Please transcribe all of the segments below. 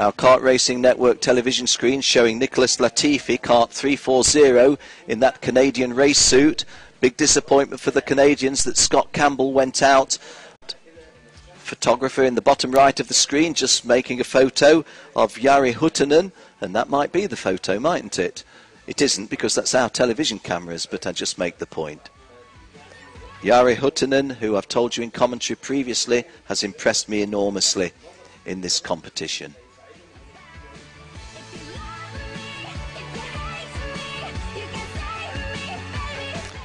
Our Kart Racing Network television screen showing Nicholas Latifi, kart 340, in that Canadian race suit. Big disappointment for the Canadians that Scott Campbell went out. Photographer in the bottom right of the screen just making a photo of Jari Huttunen, and that might be the photo, mightn't it? It isn't, because that's our television cameras, but I just make the point. Jari Huttunen, who I've told you in commentary previously, has impressed me enormously in this competition.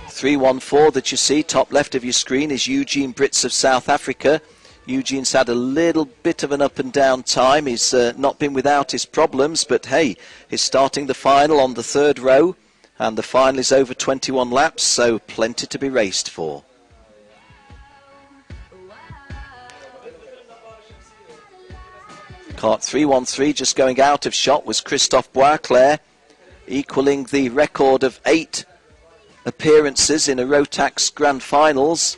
.314 that you see top left of your screen is Eugene Brits of South Africa. Eugene's had a little bit of an up and down time. He's not been without his problems, but hey, he's starting the final on the third row, and the final is over 21 laps, so plenty to be raced for. Kart 313 just going out of shot was Christophe Boisclair, equaling the record of 8 appearances in a Rotax Grand Finals.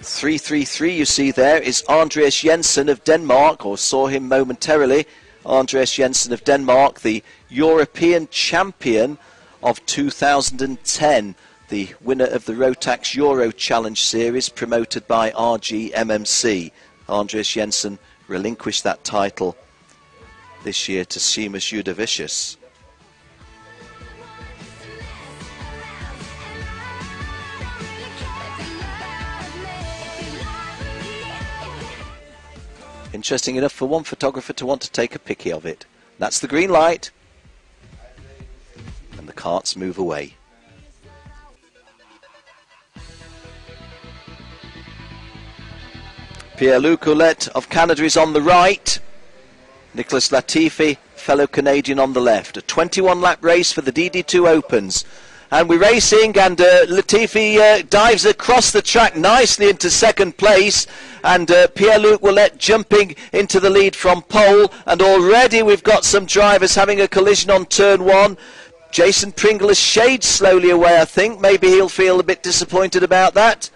333 you see there is Andreas Jensen of Denmark, or saw him momentarily. Andreas Jensen of Denmark, the European champion of 2010, the winner of the Rotax Euro Challenge Series promoted by RGMMC. Andreas Jensen relinquished that title this year to Seamus Judovicius. Interesting enough for one photographer to want to take a picky of it. That's the green light, and the karts move away. Pierre-Luc Ouellette of Canada is on the right. Nicholas Latifi, fellow Canadian, on the left. A 21-lap race for the DD2 Opens. And we're racing, and Latifi dives across the track nicely into second place, and Pierre-Luc Ouellette jumping into the lead from pole, and already we've got some drivers having a collision on turn 1. Jason Pringle has shaded slowly away, I think. Maybe he'll feel a bit disappointed about that.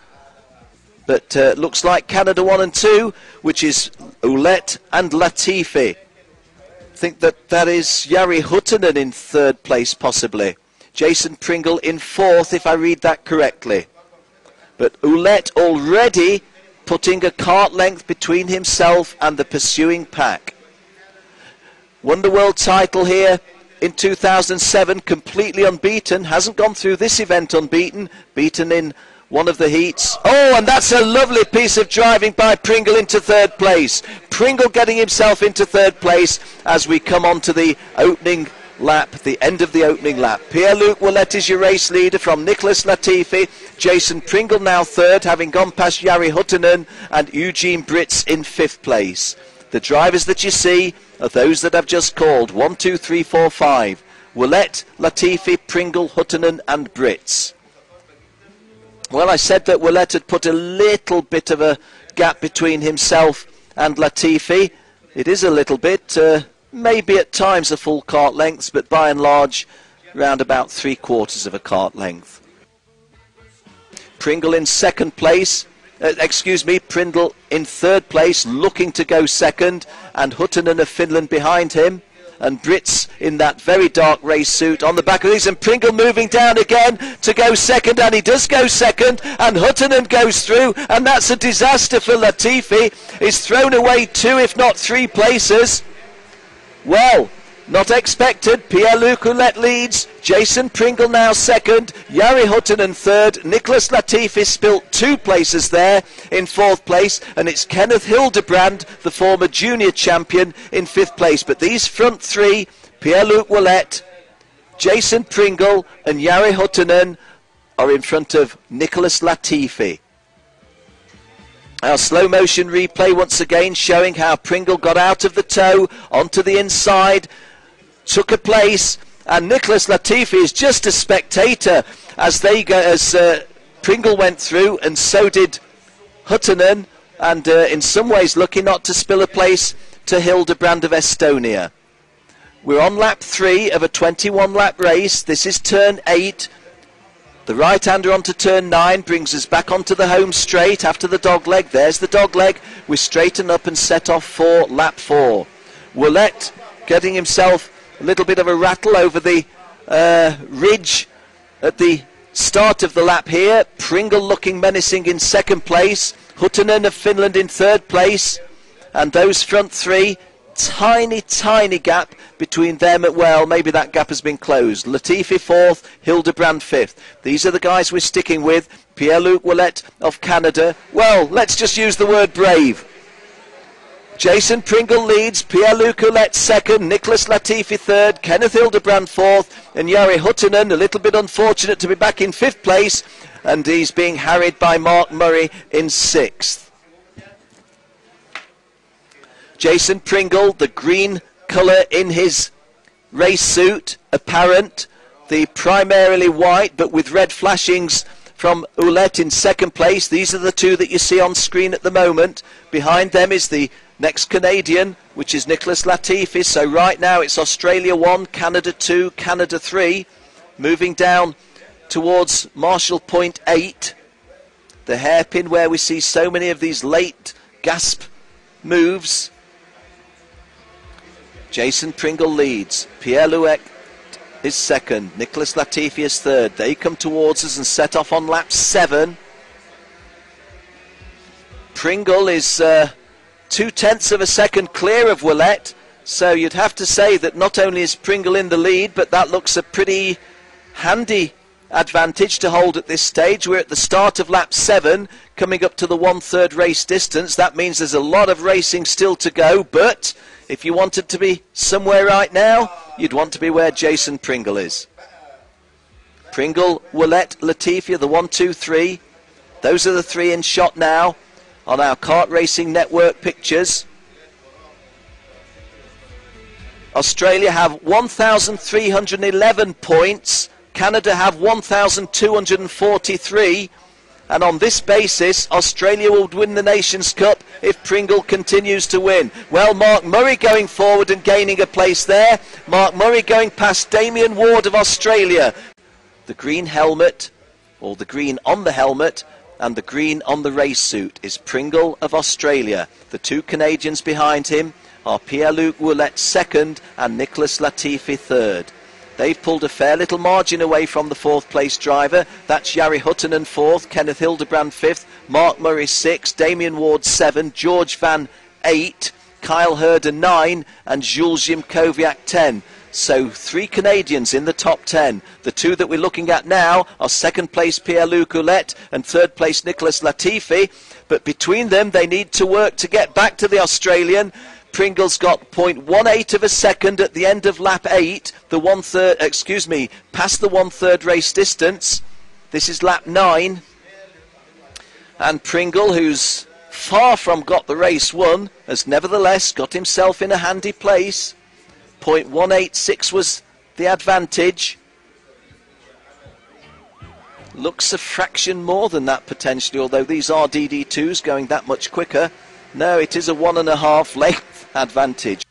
But looks like Canada 1 and 2, which is Ouellette and Latifi. I think that is Jari Huttunen in third place, possibly. Jason Pringle in fourth, if I read that correctly. But Ouellette already putting a kart length between himself and the pursuing pack. Won the world title here in 2007, completely unbeaten. Hasn't gone through this event unbeaten. Beaten in one of the heats. Oh, and that's a lovely piece of driving by Pringle into third place. Pringle getting himself into third place as we come on to the opening lap, the end of the opening lap. Pierre-Luc Ouellette is your race leader from Nicholas Latifi. Jason Pringle now third, having gone past Jari Huttunen, and Eugene Brits in fifth place. The drivers that you see are those that I've just called. 1, 2, 3, 4, 5. Ouellette, Latifi, Pringle, Huttunen and Brits. Well, I said that Ouellette had put a little bit of a gap between himself and Latifi. It is a little bit, maybe at times a full kart length, but by and large, round about 3/4 of a kart length. Pringle in second place, Pringle in third place, looking to go second, and Huttunen of Finland behind him, and Brits in that very dark race suit on the back of these, and Pringle moving down again to go second, and he does go second, and Huttunen goes through, and that's a disaster for Latifi. He's thrown away 2 if not 3 places. Well, not expected. Pierre-Luc Ouellette leads, Jason Pringle now second, Jari Huttunen third, Nicholas Latifi spilt 2 places there in fourth place, and it's Kenneth Hildebrand, the former junior champion, in fifth place. But these front 3, Pierre-Luc Ouellette, Jason Pringle and Jari Huttunen, are in front of Nicholas Latifi. Our slow motion replay once again showing how Pringle got out of the toe onto the inside, took a place, and Nicholas Latifi is just a spectator as Pringle went through, and so did Huttunen, and in some ways lucky not to spill a place to Hildebrand of Estonia. We're on lap 3 of a 21 lap race. This is turn 8. The right-hander onto turn 9 brings us back onto the home straight after the dogleg. There's the dogleg. We straighten up and set off for lap 4. Willett getting himself a little bit of a rattle over the ridge at the start of the lap here. Pringle looking menacing in second place. Huttunen of Finland in third place. And those front three, tiny gap between them. Well, maybe that gap has been closed. Latifi fourth, Hildebrand fifth. These are the guys we're sticking with. Pierre-Luc Willett of Canada. Well, let's just use the word brave. Jason Pringle leads, Pierre-Luc Willett second, Nicholas Latifi third, Kenneth Hildebrand fourth, and Jari Huttunen, a little bit unfortunate to be back in fifth place, and he's being harried by Mark Murray in sixth. Jason Pringle, the green colour in his race suit, apparent, the primarily white but with red flashings from Ouellette in second place. These are the two that you see on screen at the moment. Behind them is the next Canadian, which is Nicholas Latifi. So right now it's Australia 1, Canada 2, Canada 3. Moving down towards Marshall Point 8. The hairpin where we see so many of these late gasp moves. Jason Pringle leads. Pierre-Luc is second. Nicholas Latifi is third. They come towards us and set off on lap 7. Pringle is 0.2 of a second clear of Willett. So you'd have to say that not only is Pringle in the lead, but that looks a pretty handy advantage to hold at this stage. We're at the start of lap 7, coming up to the 1/3 race distance. That means there's a lot of racing still to go, but if you wanted to be somewhere right now, you'd want to be where Jason Pringle is. Pringle, Willett, Latifi, the 1, 2, 3. Those are the three in shot now on our Kart Racing Network pictures. Australia have 1,311 points. Canada have 1,243. And on this basis, Australia will win the Nations Cup if Pringle continues to win. Well, Mark Murray going forward and gaining a place there. Mark Murray going past Damien Ward of Australia. The green helmet, or the green on the helmet, and the green on the race suit is Pringle of Australia. The two Canadians behind him are Pierre-Luc Willett second and Nicholas Latifi third. They've pulled a fair little margin away from the fourth place driver. That's Jari Huttunen fourth, Kenneth Hildebrand fifth, Mark Murray sixth, Damien Ward 7, George Van 8, Kyle Herder 9 and Jules Jimkowiak 10. So 3 Canadians in the top 10. The two that we're looking at now are second place Pierre-Luc Willett and third place Nicholas Latifi. But between them they need to work to get back to the Australian. Pringle's got 0.18 of a second at the end of lap 8, past the 1/3 race distance. This is lap 9. And Pringle, who's far from got the race won, has nevertheless got himself in a handy place. 0.186 was the advantage. Looks a fraction more than that potentially, although these are DD2s going that much quicker. No, it is a 1.5 length advantage.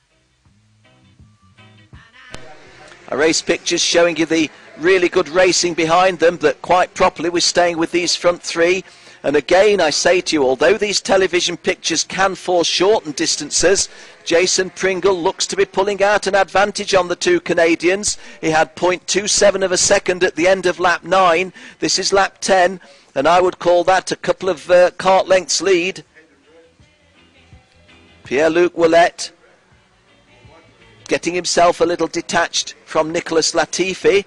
Our race pictures showing you the really good racing behind them, but quite properly we're staying with these front three. And again, I say to you, although these television pictures can foreshorten distances, Jason Pringle looks to be pulling out an advantage on the two Canadians. He had 0.27 of a second at the end of lap 9. This is lap 10, and I would call that a couple of kart lengths lead. Pierre-Luc Willett getting himself a little detached from Nicholas Latifi.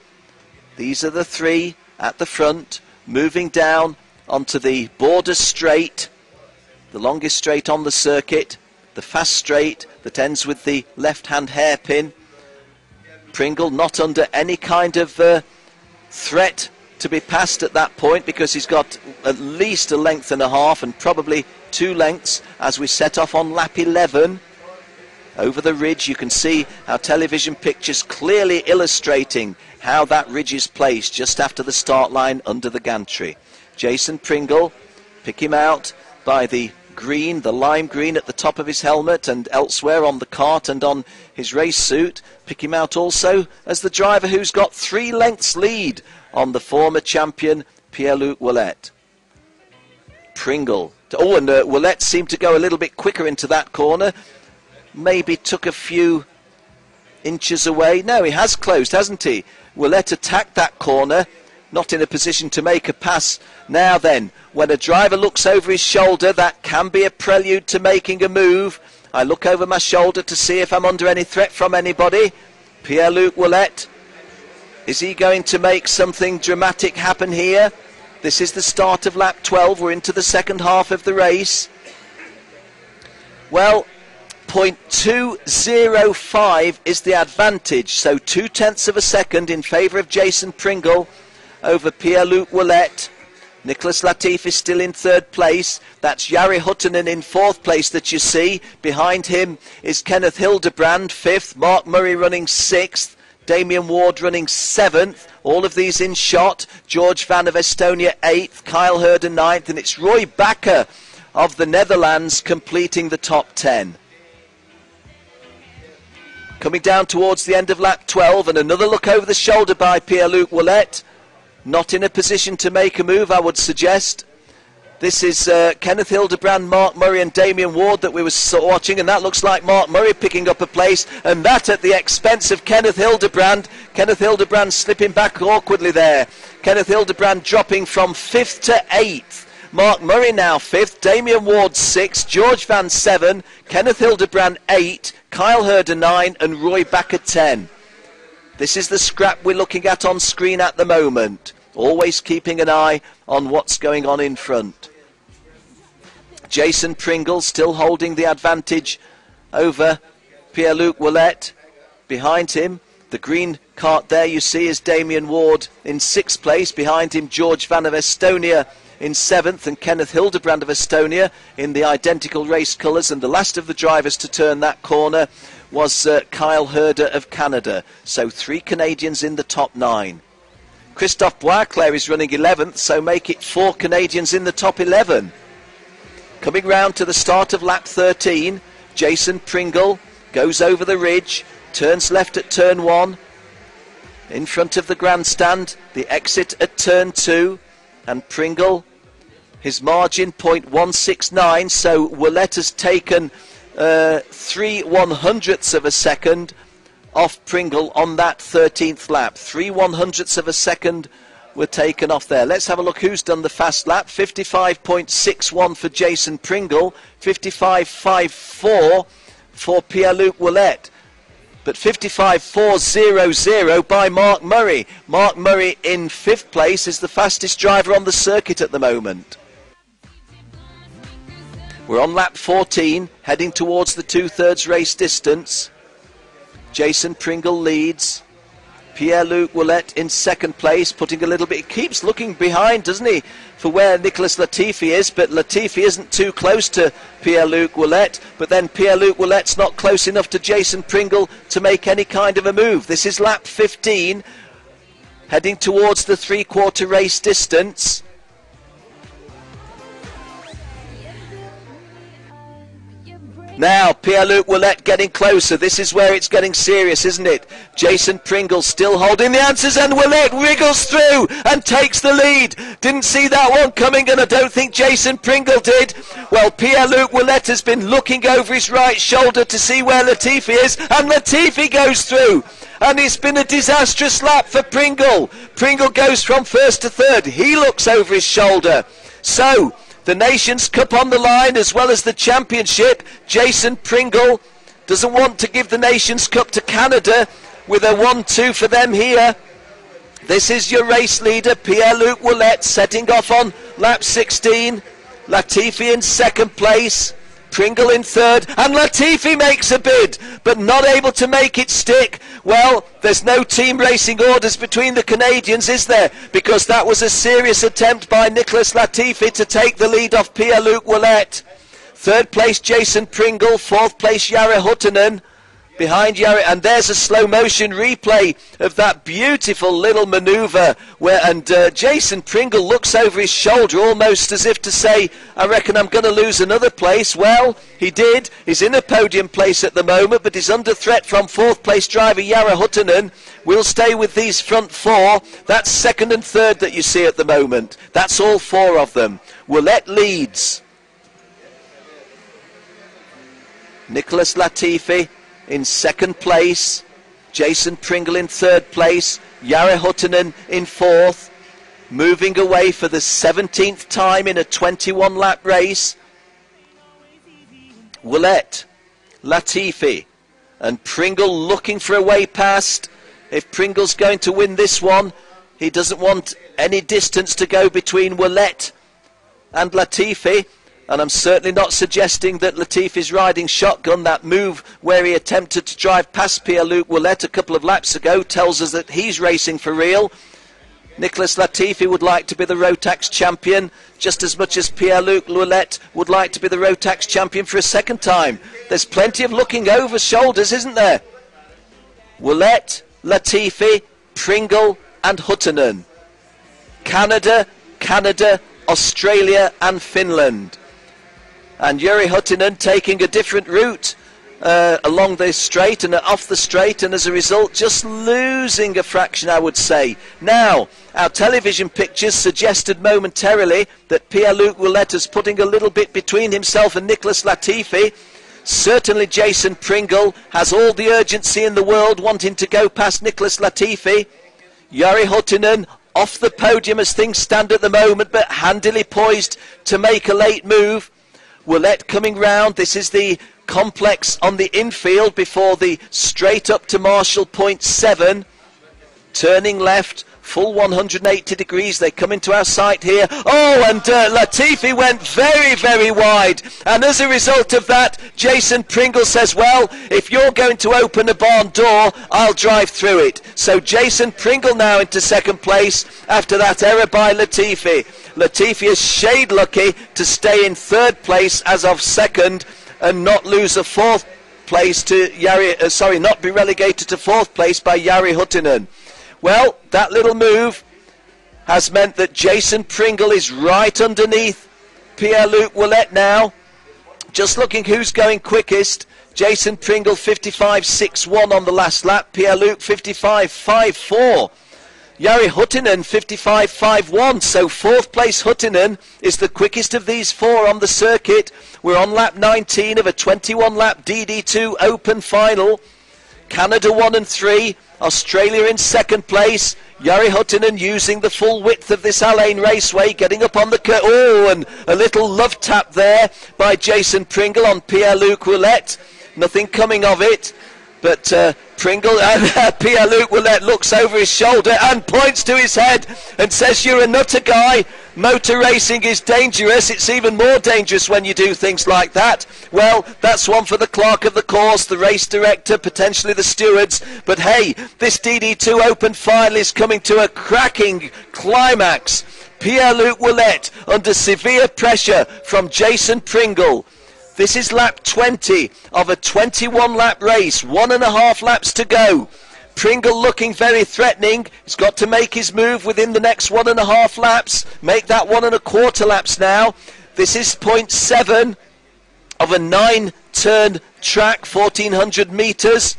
These are the three at the front, moving down onto the border straight, the longest straight on the circuit, the fast straight that ends with the left-hand hairpin. Pringle not under any kind of threat to be passed at that point, because he's got at least a length and a half and probably 2 lengths as we set off on lap 11. Over the ridge, you can see our television pictures clearly illustrating how that ridge is placed just after the start line under the gantry. Jason Pringle, pick him out by the green, the lime green at the top of his helmet and elsewhere on the kart and on his race suit. Pick him out also as the driver who's got 3 lengths lead on the former champion Pierre-Luc Ouellet. Pringle. Oh, and Ouellet seemed to go a little bit quicker into that corner. Maybe took a few inches away. No, he has closed, hasn't he? Ouellet attacked that corner, not in a position to make a pass. Now then, when a driver looks over his shoulder, that can be a prelude to making a move. I look over my shoulder to see if I'm under any threat from anybody. Pierre-Luc Ouellet, is he going to make something dramatic happen here? This is the start of lap 12. We're into the second half of the race. Well, 0.205 is the advantage. So 0.2 of a second in favour of Jason Pringle over Pierre-Luc Ouellet. Nicholas Latifi is still in 3rd place. That's Jari Huttunen in 4th place that you see. Behind him is Kenneth Hildebrand, 5th. Mark Murray running 6th. Damien Ward running 7th. All of these in shot. George Van of Estonia 8th. Kyle Herder 9th. And it's Roy Bakker of the Netherlands completing the top 10. Coming down towards the end of lap 12, and another look over the shoulder by Pierre-Luc Ouellet. Not in a position to make a move, I would suggest. This is Kenneth Hildebrand, Mark Murray and Damien Ward that we were watching, and that looks like Mark Murray picking up a place, and that at the expense of Kenneth Hildebrand. Kenneth Hildebrand slipping back awkwardly there. Kenneth Hildebrand dropping from 5th to 8th. Mark Murray now 5th, Damien Ward 6th, George Van 7, Kenneth Hildebrand 8, Kyle Herder 9 and Roy Bakker 10. This is the scrap we're looking at on screen at the moment. Always keeping an eye on what's going on in front. Jason Pringle still holding the advantage over Pierre-Luc Ouellet. Behind him, the green cart there you see is Damien Ward in 6th place. Behind him, George Van of Estonia in 7th and Kenneth Hildebrand of Estonia in the identical race colours. And the last of the drivers to turn that corner was Kyle Herder of Canada. So 3 Canadians in the top 9. Christophe Boisclair is running 11th, so make it 4 Canadians in the top 11. Coming round to the start of lap 13, Jason Pringle goes over the ridge, turns left at turn 1, in front of the grandstand, the exit at turn 2, and Pringle, his margin 0.169, so Ouellet has taken 3/100ths of a second off Pringle on that 13th lap. 3/100ths of a second were taken off there. Let's have a look who's done the fast lap. 55.61 for Jason Pringle, 55.54 for Pierre-Luc Ouellet, but 55.400 by Mark Murray. Mark Murray in 5th place is the fastest driver on the circuit at the moment. We're on lap 14, heading towards the 2/3 race distance. Jason Pringle leads. Pierre-Luc Ouellet in 2nd place, putting a little bit, he keeps looking behind, doesn't he, for where Nicholas Latifi is, but Latifi isn't too close to Pierre-Luc Ouellet, but then Pierre-Luc Ouellet's not close enough to Jason Pringle to make any kind of a move. This is lap 15, heading towards the 3/4 race distance. Now, Pierre-Luc Ouellet getting closer. This is where it's getting serious, isn't it? Jason Pringle still holding the answers, and Ouellet wriggles through and takes the lead. Didn't see that one coming, and I don't think Jason Pringle did. Well, Pierre-Luc Ouellet has been looking over his right shoulder to see where Latifi is, and Latifi goes through. And it's been a disastrous lap for Pringle. Pringle goes from 1st to 3rd. He looks over his shoulder. So, the Nations Cup on the line as well as the championship. Jason Pringle doesn't want to give the Nations Cup to Canada with a 1-2 for them here. This is your race leader, Pierre-Luc Ouellet, setting off on lap 16. Latifi in 2nd place. Pringle in 3rd, and Latifi makes a bid, but not able to make it stick. Well, there's no team racing orders between the Canadians, is there? Because that was a serious attempt by Nicholas Latifi to take the lead off Pierre-Luc Ouellet. 3rd place, Jason Pringle. 4th place, Jari Huttunen. behind Yari, and there's a slow motion replay of that beautiful little manoeuvre where, and Jason Pringle looks over his shoulder almost as if to say, I reckon I'm going to lose another place. Well, he did. He's in a podium place at the moment, but he's under threat from fourth place driver Jari Huttunen. We'll stay with these front four. That's second and third that you see at the moment. That's all four of them. Willett leads. Nicholas Latifi in second place, Jason Pringle in third place, Jari Huttunen in fourth, moving away for the 17th time in a 21 lap race. Willett, Latifi and Pringle looking for a way past. If Pringle's going to win this one, he doesn't want any distance to go between Willett and Latifi. And I'm certainly not suggesting that Latifi's riding shotgun. That move where he attempted to drive past Pierre-Luc Willett a couple of laps ago tells us that he's racing for real. Nicholas Latifi would like to be the Rotax champion just as much as Pierre-Luc Willett would like to be the Rotax champion for a second time. There's plenty of looking over shoulders, isn't there? Willett, Latifi, Pringle and Huttunen. Canada, Australia and Finland. And Jari Huttunen taking a different route along the straight and off the straight, and as a result just losing a fraction, I would say. Now, our television pictures suggested momentarily that Pierre-Luc Willett is putting a little bit between himself and Nicholas Latifi. Certainly Jason Pringle has all the urgency in the world wanting to go past Nicholas Latifi. Jari Huttunen off the podium as things stand at the moment, but handily poised to make a late move. Willett coming round. This is the complex on the infield before the straight up to Marshall point 7. Turning left, full 180 degrees. They come into our sight here. Oh, and Latifi went very, very wide. And as a result of that, Jason Pringle says, well, if you're going to open a barn door, I'll drive through it. So Jason Pringle now into second place after that error by Latifi. Latifi is shade lucky to stay in third place as of second and not lose a fourth place to Jari, not be relegated to fourth place by Jari Huttunen. Well, that little move has meant that Jason Pringle is right underneath Pierre-Luc Willett now. Just looking who's going quickest. Jason Pringle 55.61 on the last lap. Pierre-Luc 55.54. Jari Huttunen 55.51, so fourth place Huttunen is the quickest of these four on the circuit. We're on lap 19 of a 21 lap DD2 Open final. Canada 1 and 3, Australia in second place. Jari Huttunen using the full width of this Al-Ain Raceway, getting up on the curve. Oh, and a little love tap there by Jason Pringle on Pierre-Luc Willett. Nothing coming of it. But Pringle and Pierre-Luc Willett looks over his shoulder and points to his head and says, you're a nutter guy. Motor racing is dangerous. It's even more dangerous when you do things like that. Well, that's one for the clerk of the course, the race director, potentially the stewards. But hey, this DD2 Open final is coming to a cracking climax. Pierre-Luc Willett under severe pressure from Jason Pringle. This is lap 20 of a 21 lap race, 1.5 laps to go. Pringle looking very threatening. He's got to make his move within the next 1.5 laps. Make that 1.25 laps now. This is point 7 of a 9-turn track, 1,400 metres.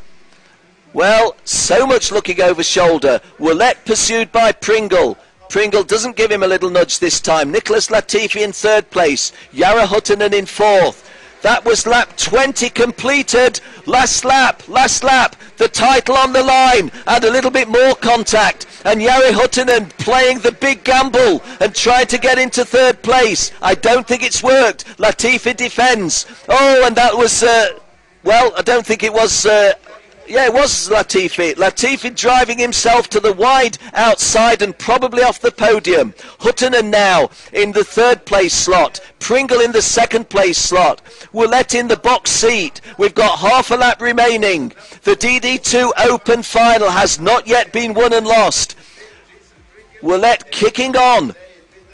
Well, so much looking over shoulder. Willett pursued by Pringle. Pringle doesn't give him a little nudge this time. Nicholas Latifi in third place. Jari Huttunen in fourth. That was lap 20 completed. Last lap. The title on the line and a little bit more contact. And Jari Huttunen playing the big gamble and trying to get into third place. I don't think it's worked. Latifi defends. Oh, and that was, well, I don't think it was... yeah, it was Latifi. Latifi driving himself to the wide outside and probably off the podium. Huttunen now in the third place slot. Pringle in the second place slot. Willett in the box seat. We've got half a lap remaining. The DD2 Open final has not yet been won and lost. Willett kicking on.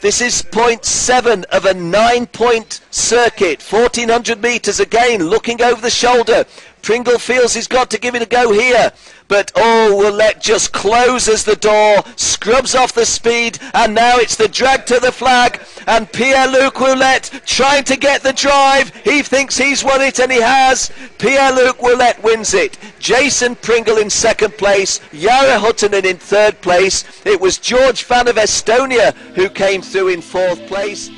This is point 7 of a 9-point circuit, 1,400 metres again, looking over the shoulder. Pringle feels he's got to give it a go here. But Willett just closes the door, scrubs off the speed, and now it's the drag to the flag. And Pierre-Luc Willett trying to get the drive. He thinks he's won it, and he has. Pierre-Luc Willett wins it. Jason Pringle in second place, Jari Huttunen in third place. It was George Fan of Estonia who came through in fourth place.